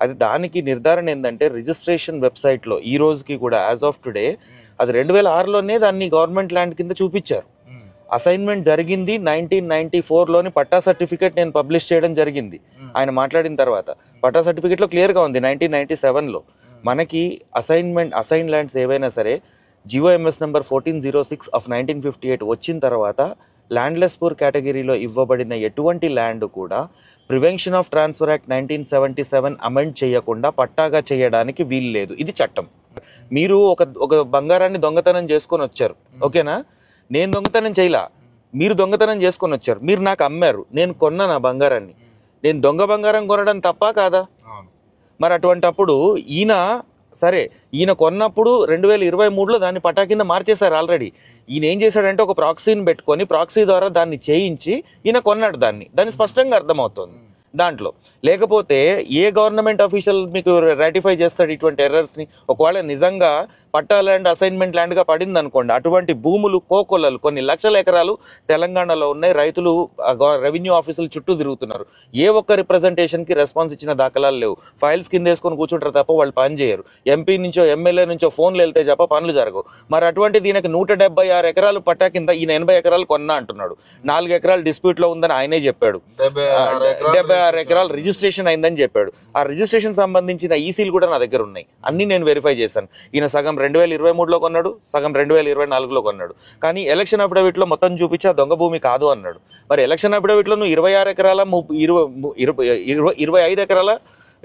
అది దానికి నిర్ధారణ ఏంటంటే రిజిస్ట్రేషన్ వెబ్సైట్లో ఈ రోజుకి కూడా యాజ్ ఆఫ్ టుడే అది 2006లోనే దాన్ని గవర్నమెంట్ ల్యాండ్ కింద చూపించారు. అసైన్మెంట్ జరిగింది 1994లోని పట్టా సర్టిఫికేట్ నేను పబ్లిష్ చేయడం జరిగింది ఆయన మాట్లాడిన తర్వాత. పట్టా సర్టిఫికేట్లో క్లియర్గా ఉంది 1997లో. మనకి అసైన్ ల్యాండ్స్ ఏవైనా సరే జిఓఎంఎస్ నెంబర్ 1406 ఆఫ్ 1958 వచ్చిన తర్వాత ల్యాండ్లెస్ పూర్ కేటగిరీలో ఇవ్వబడిన ఎటువంటి ల్యాండ్ కూడా prevention of transfer act 1977 amend చేయకుండా పట్టాగా చేయడానికి వీలు లేదు. ఇది చట్టం. మీరు ఒక బంగారాన్ని దొంగతనం చేసుకొని వచ్చారు, ఓకేనా? నేను దొంగతనం చేయలా, మీరు దొంగతనం చేసుకొని వచ్చారు, మీరు నాకు అమ్మారు, నేను కొన్నాను ఆ బంగారాన్ని. నేను దొంగ బంగారం కొనడం తప్పా కాదా? మరి అటువంటప్పుడు ఈయన కొన్నప్పుడు 2023లో దాన్ని పట్టా కింద మార్చేశారు ఆల్రెడీ. ఈయన ఏం చేశాడంటే ఒక ప్రాక్సీని పెట్టుకొని ప్రాక్సీ ద్వారా దాన్ని చేయించి ఈయన కొన్నాడు దాన్ని స్పష్టంగా అర్థమవుతుంది దాంట్లో. లేకపోతే ఏ గవర్నమెంట్ అఫీషియల్ మీకు రాటిఫై చేస్తాడు ఇటువంటి ఎర్రర్స్ని? ఒకవేళ నిజంగా పట్టా ల్యాండ్ అసైన్మెంట్ ల్యాండ్గా పడింది అనుకోండి, అటువంటి భూములు కోకొల్లలు కొన్ని లక్షల ఎకరాలు తెలంగాణలో ఉన్నాయి. రైతులు రెవెన్యూ ఆఫీసులు చుట్టూ తిరుగుతున్నారు. ఏ ఒక్క రిప్రజెంటేషన్కి రెస్పాన్స్ ఇచ్చిన దాఖలాలు లేవు. ఫైల్స్ కింద వేసుకొని కూర్చుంటారు తప్ప వాళ్ళు పని చేయరు. ఎంపీ నుంచో ఎమ్మెల్యే నుంచో ఫోన్లు వెళ్తే తప్ప పనులు జరగవు. మరి అటువంటి దీనికి 176 ఎకరాలు పట్టా కింద ఈయన 80 ఎకరాలు కొన్నా అంటున్నాడు. 4 ఎకరాలు డిస్ప్యూట్లో ఉందని ఆయనే చెప్పాడు. 76 ఎకరాలు రిజిస్ట్రేషన్ అయిందని చెప్పాడు. ఆ రిజిస్ట్రేషన్ సంబంధించిన ఈసీలు కూడా నా దగ్గర ఉన్నాయి, అన్ని నేను వెరిఫై చేశాను. ఈయన సగం 2023లో కొన్నాడు, సగం 2024లో కొన్నాడు. కానీ ఎలక్షన్ అఫిడవిట్లో మొత్తం చూపించా దొంగ భూమి కాదు అన్నాడు. మరి ఎలక్షన్ అఫిడవిట్లో నువ్వు 26 ఎకరాల 25 ఎకరాల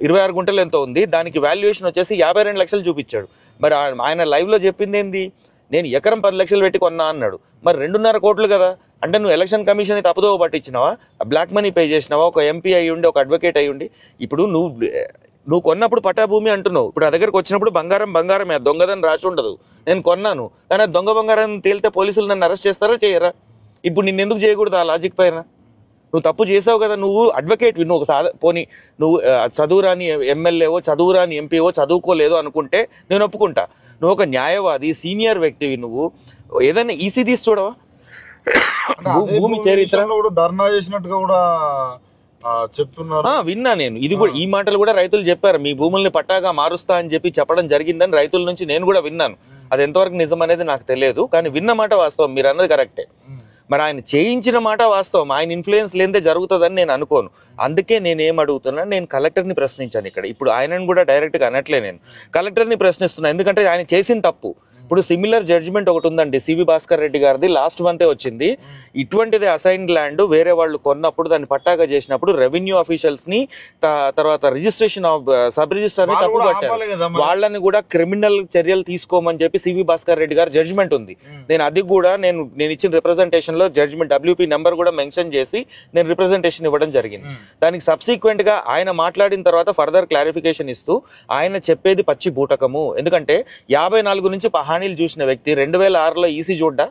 26 గుంటలు ఎంతో ఉంది, దానికి వాల్యుయేషన్ వచ్చేసి 52 లక్షలు చూపించాడు. మరి ఆయన లైవ్లో చెప్పింది ఏంది? నేను ఎకరం 10 లక్షలు పెట్టి కొన్నా అన్నాడు. మరి 2.5 కోట్లు కదా అంటే నువ్వు ఎలక్షన్ కమిషన్ తప్పుదోవ పట్టించినావా? బ్లాక్ మనీ పే చేసినావా? ఒక ఎంపీ అయ్యి ఉండి, ఒక అడ్వకేట్ అయ్యి ఉండి. ఇప్పుడు నువ్వు కొన్నప్పుడు పట్టా భూమి అంటున్నావు, ఇప్పుడు ఆ దగ్గరకు వచ్చినప్పుడు బంగారమే, దొంగదని రాసి ఉండదు. నేను కొన్నాను, కానీ దొంగ బంగారం తేలితే పోలీసులు నన్ను అరెస్ట్ చేస్తారా చేయరా? ఇప్పుడు నిన్ను ఎందుకు చేయకూడదు ఆ లాజిక్ పైన? నువ్వు తప్పు చేసావు కదా, నువ్వు అడ్వకేట్, నువ్వు పోనీ నువ్వు చదువురాని ఎమ్మెల్యేవో చదువురాని ఎంపీవో చదువుకోలేదో అనుకుంటే నేను ఒప్పుకుంటా. నువ్వు ఒక న్యాయవాది సీనియర్ వ్యక్తివి, నువ్వు ఏదైనా ఈసీ తీసి చూడవా? భూమి చరిత్ర ధర్నా చేసినట్టుగా కూడా చెప్తున్నారు, విన్నా నేను. ఇది కూడా ఈ మాటలు కూడా రైతులు చెప్పారు, మీ భూముల్ని పట్టాగా మారుస్తా అని చెప్పడం జరిగిందని రైతుల నుంచి నేను కూడా విన్నాను. అది ఎంతవరకు నిజం అనేది నాకు తెలియదు, కానీ విన్న మాట వాస్తవం. మీరు అన్నది కరెక్టే. మరి ఆయన చేయించిన మాట వాస్తవం. ఆయన ఇన్ఫ్లుయెన్స్ లేనిదే జరుగుతుందని నేను అనుకోను. అందుకే నేనేం అడుగుతున్నా, నేను కలెక్టర్ని ప్రశ్నించాను ఇక్కడ. ఇప్పుడు ఆయనను కూడా డైరెక్ట్గా అనట్లే, నేను కలెక్టర్ని ప్రశ్నిస్తున్నా. ఎందుకంటే ఆయన చేసిన తప్పు. ఇప్పుడు సిమిలర్ జడ్జిమెంట్ ఒకటి ఉందండి, సివి భాస్కర్ రెడ్డి గారిది, లాస్ట్ మంతే వచ్చింది. ఇటువంటిది అసైన్డ్ ల్యాండ్ వేరే వాళ్ళు కొన్నప్పుడు దాన్ని పట్టాగా చేసినప్పుడు రెవెన్యూ అఫీషియల్స్ ని, తర్వాత రిజిస్ట్రేషన్ ఆఫ్ సబ్ రిజిస్టర్ ని తప్పు పట్టారు. వాళ్ళని కూడా క్రిమినల్ చర్యలు తీసుకోమని చెప్పి సివి భాస్కర్ రెడ్డి గారి జడ్జిమెంట్ ఉంది. నేను అది కూడా నేను ఇచ్చిన రిప్రజెంటేషన్ లో జడ్జిమెంట్ WP నెంబర్ కూడా మెన్షన్ చేసి నేను రిప్రజెంటేషన్ ఇవ్వడం జరిగింది. దానికి సబ్సిక్వెంట్ గా ఆయన మాట్లాడిన తర్వాత ఫర్దర్ క్లారిఫికేషన్ ఇస్తూ ఆయన చెప్పేది పచ్చి బూటకము. ఎందుకంటే 54 నుంచి హానీలు చూసిన వ్యక్తి 2006లో ఈసీ చూడ్డా?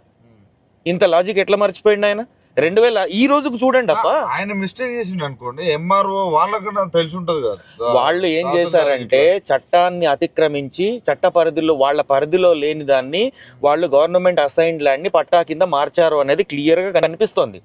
ఇంత లాజిక్ ఎట్లా మర్చిపోయింది ఆయన? 2000 ఈ రోజుకు చూడండి అప్ప. ఆయన మిస్టేక్ చేసిండు అనుకోండి, ఎంఆర్ఓ వాళ్ళకి తెలిసి ఉంటది కదా. వాళ్ళు ఏం చేశారంటే చట్టాన్ని అతిక్రమించి చట్ట పరిధిలో, వాళ్ళ పరిధిలో లేని దాన్ని వాళ్ళు గవర్నమెంట్ అసైన్డ్ ల్యాండ్ ని పట్టా కింద మార్చారు అనేది క్లియర్ గా కనిపిస్తోంది.